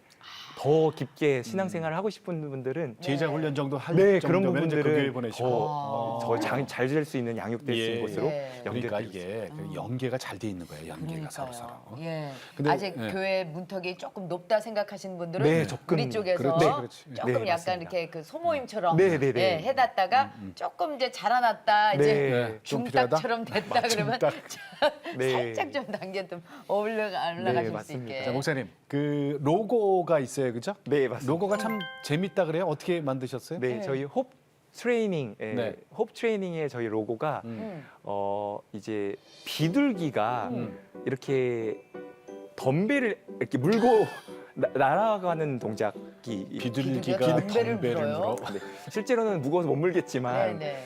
C: 더 깊게 신앙생활을 하고 싶은 분들은
A: 제자 훈련 정도 할
C: 네, 그런
A: 정도면 이제 그 교회
C: 부분들은
A: 보내시고.
C: 더잘 될 수 있는 양육될 수 있는
A: 예.
C: 곳으로
B: 네.
A: 그러니까
C: 연결되고 있습니다.
A: 이게 그 연계가 잘 돼 있는 거예요. 연계가 서로 서로.
B: 예.
A: 근데,
B: 아직
A: 예.
B: 교회 문턱이 조금 높다 생각하시는 분들은
C: 네, 접근.
B: 우리 쪽에서
A: 그렇지, 그렇지.
B: 조금
C: 네,
B: 약간
C: 맞습니다.
B: 이렇게 그 소모임처럼
C: 네, 네, 네.
B: 예, 해놨다가 조금 이제 자라났다 이제
C: 네,
A: 좀 필요하다?
B: 중딱처럼 됐다 그러면
A: 중딱.
C: 네.
B: 살짝 좀 단계 좀 올라가실 수
C: 맞습니다.
B: 있게.
A: 자, 목사님, 그 로고가 있어요, 그죠?
C: 네, 맞습니다.
A: 로고가 참 재밌다 그래요? 어떻게 만드셨어요?
C: 네, 저희 홉 트레이닝,
A: 네.
C: 홉 트레이닝의 저희 로고가 이제 비둘기가 이렇게 덤벨을 이렇게 물고 날아가는 동작이
A: 비둘기가
B: 덤벨을
A: 덤벨을
B: 물어요?
A: 물어.
C: 네, 실제로는 무거워서 못 물겠지만
B: 네네.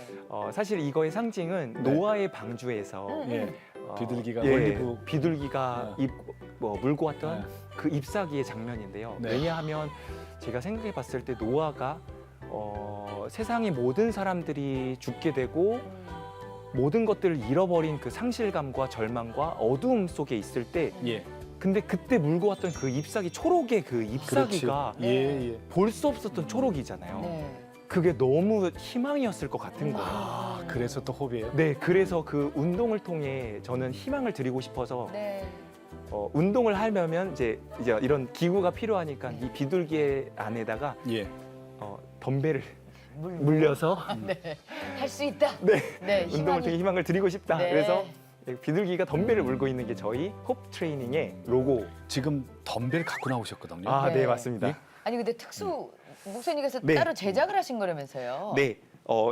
C: 사실 이거의 상징은
A: 네.
C: 노아의 방주에서
A: 예. 비둘기가
C: 예,
A: 올리브
C: 비둘기가 물고 왔던
A: 네.
C: 그 잎사귀의 장면인데요.
A: 네.
C: 왜냐하면 제가 생각해 봤을 때 노아가 세상의 모든 사람들이 죽게 되고 모든 것들을 잃어버린 그 상실감과 절망과 어두움 속에 있을 때
A: 예.
C: 근데 그때 물고 왔던 그 잎사귀 초록의 그 잎사귀가
A: 예, 예.
C: 볼 수 없었던 초록이잖아요.
B: 네.
C: 그게 너무 희망이었을 것 같은 거예요.
A: 아, 그래서 또 호비예요?
C: 네, 그래서 그 운동을 통해 저는 희망을 드리고 싶어서
B: 네.
C: 운동을 하려면 이제 이런 기구가 필요하니까 이 비둘기의 안에다가
A: 예.
C: 덤벨을 물려서
B: 할 수 있다.
C: 네,
B: 네,
C: 운동을 통해 희망을 드리고 싶다.
B: 네.
C: 그래서 비둘기가 덤벨을 물고 있는 게 저희 홉 트레이닝의 로고.
A: 지금 덤벨 갖고 나오셨거든요.
C: 아, 네,
B: 네.
C: 맞습니다.
A: 예?
B: 아니 근데 특수 목사님께서
C: 네.
B: 따로 제작을 하신 거라면서요?
C: 네,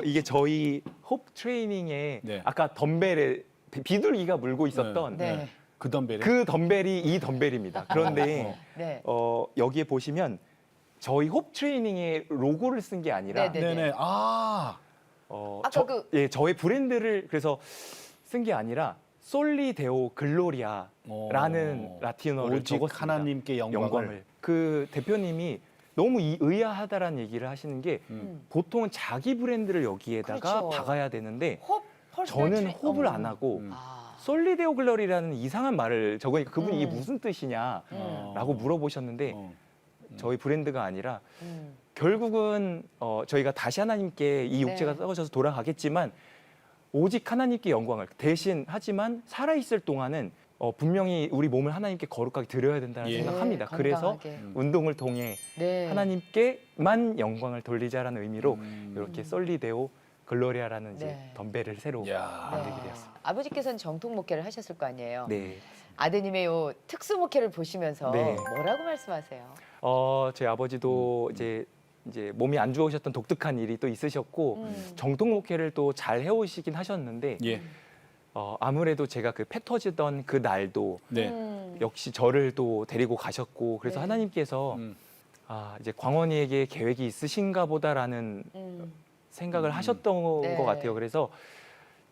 C: 이게 저희 홉 트레이닝에
A: 네.
C: 아까 덤벨에 비둘기가 물고 있었던
B: 네.
A: 그 덤벨에
C: 그 덤벨이 이 덤벨입니다. 그런데
B: 네.
C: 여기에 보시면 저희 홉 트레이닝의 로고를 쓴 게 아니라
B: 네.
A: 네네. 아,
B: 아까
C: 저의 브랜드를 그래서 쓴 게 아니라 솔리데오 글로리아라는 라틴어를
A: 오직
C: 적었습니다.
A: 하나님께 영광을.
C: 그 대표님이 너무 의아하다라는 얘기를 하시는 게 보통은 자기 브랜드를 여기에다가
B: 그렇죠.
C: 박아야 되는데
B: 홉 퍼스널
C: 저는
B: 트레이-
C: 홉을 안 하고
B: 아.
C: 솔리데오 글로리라는 이상한 말을 적으니까 그분이 이게 무슨 뜻이냐라고
A: 어.
C: 물어보셨는데
A: 어.
C: 저희 브랜드가 아니라
B: 음.
C: 결국은 저희가 다시 하나님께 이 육체가
B: 네.
C: 썩어져서 돌아가겠지만 오직 하나님께 영광을 대신 하지만 살아있을 동안은 분명히 우리 몸을 하나님께 거룩하게 드려야 된다는
A: 예.
C: 생각합니다.
B: 네,
C: 그래서
B: 건강하게.
C: 운동을 통해
B: 네.
C: 하나님께만 영광을 돌리자라는 의미로
A: 음.
C: 이렇게 솔리데오 글로리아라는 이제
B: 네.
C: 덤벨을 새로
A: 야.
C: 만들게 되었습니다.
B: 아버지께서는 정통 목회를 하셨을 거 아니에요.
C: 네.
B: 아드님의 요 특수 목회를 보시면서
C: 네.
B: 뭐라고 말씀하세요?
C: 제 아버지도 이제 몸이 안 좋으셨던 독특한 일이 또 있으셨고 정통 목회를 또 잘 해오시긴 하셨는데
A: 예.
C: 아무래도 제가 그 폐 터지던 그 날도
A: 네.
C: 역시 저를 또 데리고 가셨고 그래서
B: 네.
C: 하나님께서
A: 음.
C: 이제 광원이에게 계획이 있으신가 보다라는 생각을 하셨던
B: 네.
C: 것 같아요. 그래서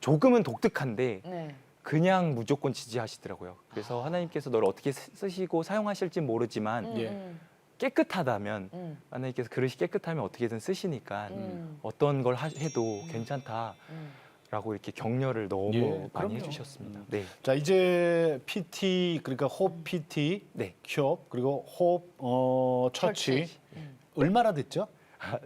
C: 조금은 독특한데
B: 네.
C: 그냥 무조건 지지하시더라고요. 그래서 하나님께서 너를 어떻게 쓰시고 사용하실지 모르지만
A: 예.
C: 깨끗하다면 하나님께서 그릇이 깨끗하면 어떻게든 쓰시니까 어떤 걸 해도 괜찮다라고 이렇게 격려를 너무
A: 예,
C: 많이
A: 그럼요.
C: 해주셨습니다. 네.
A: 자, 이제 PT 그러니까 홉 PT,
C: 네.
A: 큐업 그리고 홉 처치 얼마나 됐죠?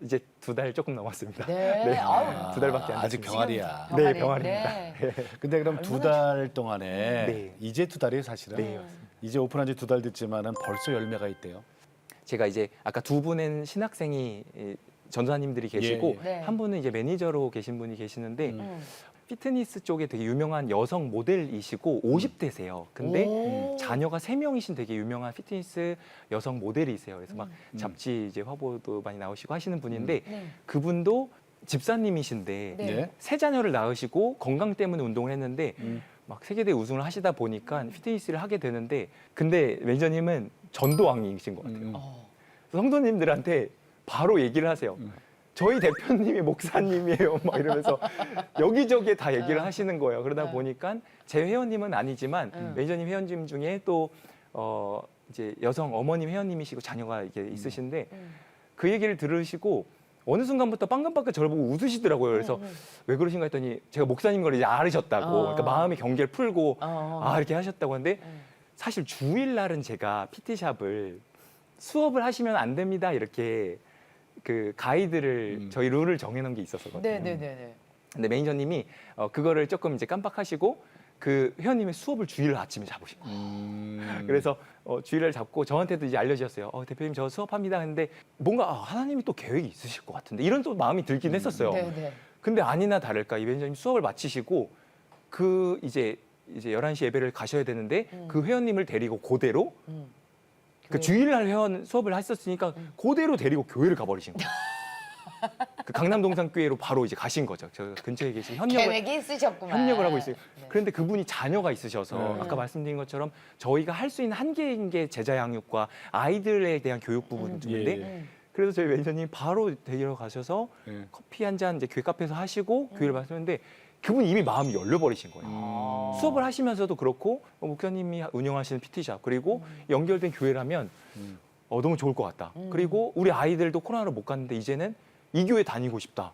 C: 이제 2달 조금 넘었습니다.
B: 네.
C: 네.
B: 아유,
C: 2달밖에 안
A: 아직
C: 됐습니다.
A: 병아리야.
C: 네,
B: 병아리.
C: 병아리입니다.
B: 네.
A: 근데 그럼
B: 얼마나
A: 2달 동안에
C: 네.
A: 이제 2달이에요, 사실은.
C: 네, 맞습니다.
A: 이제 오픈한 지 2달 됐지만은 벌써 열매가 있대요.
C: 제가 이제 아까 2분의 신학생이 전도사님들이 계시고
A: 예.
B: 네.
C: 한 분은 이제 매니저로 계신 분이 계시는데
B: 음.
C: 피트니스 쪽에 되게 유명한 여성 모델이시고 50대세요. 근데
B: 오.
C: 자녀가 3명이신 되게 유명한 피트니스 여성 모델이세요. 그래서 막 잡지 이제 화보도 많이 나오시고 하시는 분인데
B: 네.
C: 그분도 집사님이신데
B: 네.
A: 네.
C: 3자녀를 낳으시고 건강 때문에 운동을 했는데
A: 음.
C: 막 세계대회 우승을 하시다 보니까 피트니스를 하게 되는데 근데 매니저님은 전도왕이신 것 같아요.
A: 음.
C: 성도님들한테 바로 얘기를 하세요. 저희 대표님이 목사님이에요. 막 이러면서 여기저기에 다 얘기를 하시는 거예요. 그러다 보니까 제 회원님은 아니지만 매니저님 회원님 중에 또 이제 여성 어머님 회원님이시고 자녀가 이게 있으신데 그 얘기를 들으시고 어느 순간부터 빵긋빵긋 저를 보고 웃으시더라고요. 그래서 왜 그러신가 했더니 제가 목사님 걸 이제 알으셨다고. 그러니까 마음의 경계를 풀고 이렇게 하셨다고 하는데 사실 주일날은 제가 PT샵을 수업을 하시면 안 됩니다. 이렇게 그 가이드를 저희 룰을 정해놓은 게 있었거든요.
B: 네네네.
C: 근데 매니저님이 그거를 조금 이제 깜빡하시고 그 회원님의 수업을 주일 아침에 잡으신 거예요. 그래서 주일을 잡고 저한테도 이제 알려주셨어요. 대표님 저 수업합니다. 근데 뭔가 하나님이 또 계획이 있으실 것 같은데 이런 또 마음이 들긴 했었어요.
B: 네네.
C: 근데 아니나 다를까 이 매니저님 수업을 마치시고 그 이제 11시 예배를 가셔야 되는데 그 회원님을 데리고 그대로 그 주일날 회원 수업을 했었으니까 그대로 데리고 교회를 가버리신 거예요. 그 강남 동산교회로 바로 이제 가신 거죠. 저 근처에 계신
B: 계획이 있으셨구만.
C: 협력을 하고 있어요.
B: 네.
C: 그런데 그분이 자녀가 있으셔서
A: 네.
C: 아까 말씀드린 것처럼 저희가 할 수 있는 한계인 게 제자 양육과 아이들에 대한 교육 부분인데
A: 예.
C: 그래서 저희 매니저님이 바로 데리러 가셔서
A: 예.
C: 커피 한 잔 이제 교회 카페에서 하시고 교회를 말씀했는데 그분이 이미 마음이 열려버리신 거예요. 수업을 하시면서도 그렇고 목사님이 운영하시는 PT샵 그리고 연결된 교회라면 너무 좋을 것 같다. 그리고 우리 아이들도 코로나로 못 갔는데 이제는 이 교회 다니고 싶다.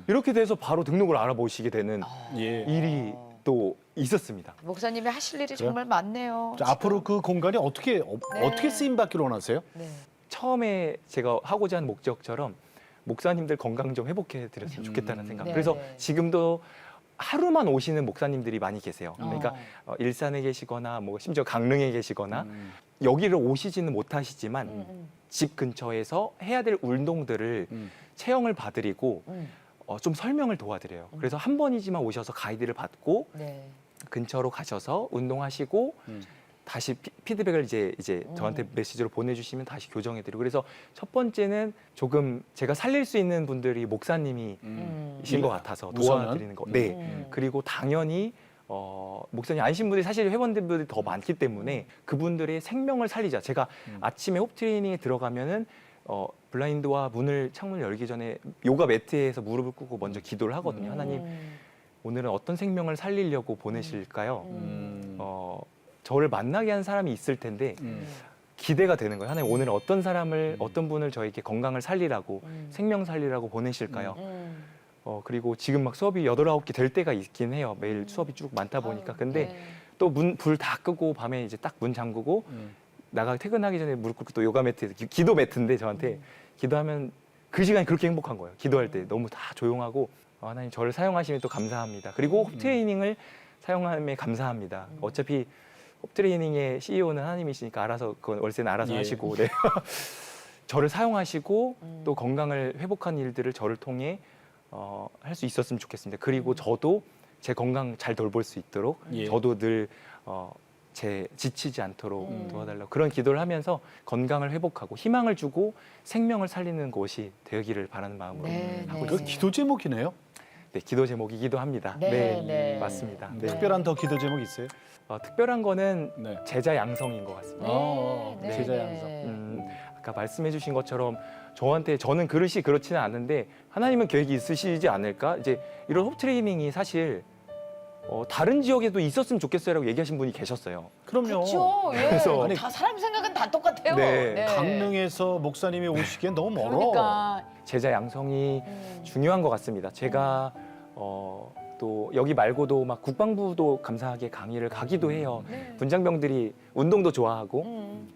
C: 이렇게 돼서 바로 등록을 알아보시게 되는
A: 예.
C: 일이 또 있었습니다.
B: 목사님이 하실 일이 정말 많네요.
A: 자, 앞으로 그 공간이 어떻게 쓰임 받기로 원하세요?
B: 네.
C: 처음에 제가 하고자 한 목적처럼 목사님들 건강 좀 회복해 드렸으면 좋겠다는 생각.
B: 네,
C: 그래서
B: 네.
C: 지금도 하루만 오시는 목사님들이 많이 계세요. 그러니까 일산에 계시거나 뭐 심지어 강릉에 계시거나 여기를 오시지는 못하시지만 집 근처에서 해야 될 운동들을 체형을 봐드리고 좀 설명을 도와드려요. 그래서 한 번이지만 오셔서 가이드를 받고
B: 네.
C: 근처로 가셔서 운동하시고 다시 피드백을 이제 저한테 메시지로 보내주시면 다시 교정해드리고 그래서 첫 번째는 조금 제가 살릴 수 있는 분들이 목사님이신 것 같아서
A: 우선은?
C: 도와드리는 거. 네. 그리고 당연히 목사님 아니신 분들이 사실 회원분들이 더 많기 때문에 그분들의 생명을 살리자. 제가 아침에 홉 트레이닝에 들어가면은 블라인드와 창문을 열기 전에 요가 매트에서 무릎을 꿇고 먼저 기도를 하거든요. 하나님, 오늘은 어떤 생명을 살리려고 보내실까요? 저를 만나게 한 사람이 있을 텐데 기대가 되는 거예요. 하나님, 오늘은 어떤 사람을, 어떤 분을 저에게 건강을 살리라고, 생명 살리라고 보내실까요? 그리고 지금 막 수업이 8, 9개 될 때가 있긴 해요. 매일 수업이 쭉 많다 보니까. 근데
B: 네.
C: 또 불 다 끄고 밤에 이제 딱 문 잠그고 퇴근하기 전에 무릎 꿇고 또 요가 매트, 기도 매트인데 저한테 기도하면 그 시간이 그렇게 행복한 거예요. 기도할 때 너무 다 조용하고 하나님 저를 사용하시면 또 감사합니다. 그리고 홉 트레이닝을 사용함에 감사합니다. 어차피 홉 트레이닝의 CEO는 하나님이시니까 알아서 그건 월세는 알아서
A: 예.
C: 하시고 네. 저를 사용하시고 또 건강을 회복한 일들을 저를 통해 할 수 있었으면 좋겠습니다. 그리고 저도 제 건강 잘 돌볼 수 있도록
A: 예.
C: 저도 늘 지치지 않도록 도와달라고 그런 기도를 하면서 건강을 회복하고 희망을 주고 생명을 살리는 곳이 되기를 바라는 마음으로
B: 네,
C: 하고
B: 네.
A: 그
C: 있습니다.
A: 기도 제목이네요.
C: 네, 기도 제목이기도 합니다.
B: 네, 네.
C: 맞습니다. 네.
A: 특별한 더 기도 제목 있어요?
C: 특별한 거는
A: 네.
C: 제자 양성인 것 같습니다.
B: 네,
A: 제자
B: 네.
A: 양성.
C: 아까 말씀해주신 것처럼 저는 그릇이 그렇지는 않은데 하나님은 계획이 있으시지 않을까? 이제 이런 홉 트레이닝이 사실 다른 지역에도 있었으면 좋겠어요라고 얘기하신 분이 계셨어요.
A: 그럼요.
B: 그렇죠. 예.
C: 그래서-
B: 아니, 다 사람 생각은 다 똑같아요.
C: 네.
A: 강릉에서 목사님이 오시기엔 너무 멀어.
B: 그러니까
C: 제자 양성이 중요한 것 같습니다. 제가 또 여기 말고도 막 국방부도 감사하게 강의를 가기도 해요.
B: 네.
C: 군장병들이 운동도 좋아하고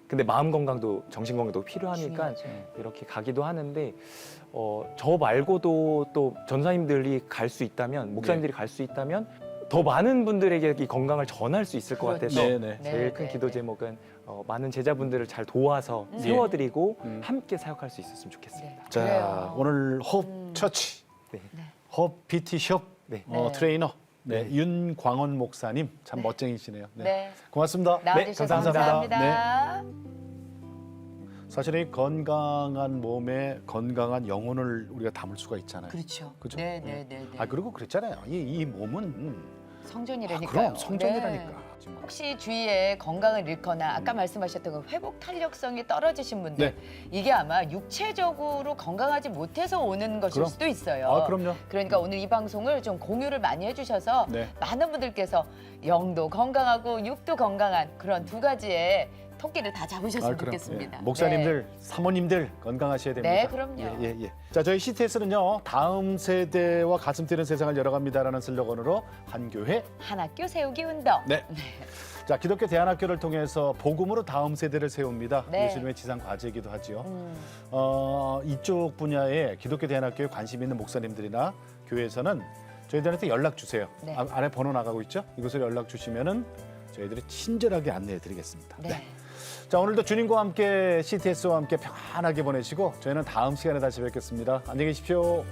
C: 근데 마음 건강도 정신 건강도 필요하니까
B: 중요하죠.
C: 이렇게 가기도 하는데 저 말고도 또 전사님들이 갈 수 있다면 목사님들이 갈 수 있다면 더 많은 분들에게 이 건강을 전할 수 있을 것
B: 그렇죠.
C: 같아서
A: 네, 네.
C: 제일 큰
B: 네,
C: 기도
B: 네.
C: 제목은 많은 제자분들을 잘 도와서 세워드리고 함께 사역할 수 있었으면 좋겠습니다.
B: 네.
A: 자,
B: 그래요.
A: 오늘 홉 처치,
C: 네.
A: 홉 PT숍
C: 네.
B: 네.
A: 트레이너 윤광원 목사님 참 멋쟁이시네요. 네.
B: 네.
A: 고맙습니다.
B: 나와주셔서
A: 감사합니다.
B: 감사합니다.
A: 사실 이 건강한 몸에 건강한 영혼을 우리가 담을 수가 있잖아요.
B: 그렇죠.
A: 그죠?
B: 네, 네, 네, 네.
A: 그리고 그랬잖아요. 이 몸은
B: 성전이라니까요.
A: 그럼 성전이라니까.
B: 네.
A: 정말.
B: 혹시 주위에 건강을 잃거나 아까 말씀하셨던 그 회복 탄력성이 떨어지신 분들
A: 네.
B: 이게 아마 육체적으로 건강하지 못해서 오는 것일
A: 그럼.
B: 수도 있어요.
A: 그럼요.
B: 그러니까 오늘 이 방송을 좀 공유를 많이 해주셔서
A: 네.
B: 많은 분들께서 영도 건강하고 육도 건강한 그런 두 가지의 토끼를 다 잡으셨으면
A: 그럼.
B: 좋겠습니다.
A: 예. 목사님들, 사모님들 건강하셔야 됩니다.
B: 네, 그럼요.
A: 예. 자, 저희 CTS는요. 다음 세대와 가슴 뛰는 세상을 열어갑니다라는 슬로건으로 한 교회.
B: 한 학교 세우기 운동.
A: 네. 자, 기독교 대안학교를 통해서 복음으로 다음 세대를 세웁니다.
B: 네.
A: 예수님의 지상 과제이기도 하지요. 이쪽 분야에 기독교 대안학교에 관심 있는 목사님들이나 교회에서는 저희들한테 연락 주세요.
B: 네.
A: 안에 번호 나가고 있죠? 이곳으로 연락 주시면은 저희들이 친절하게 안내해 드리겠습니다.
B: 네.
A: 자, 오늘도 주님과 함께 CTS와 함께 편안하게 보내시고 저희는 다음 시간에 다시 뵙겠습니다. 안녕히 계십시오.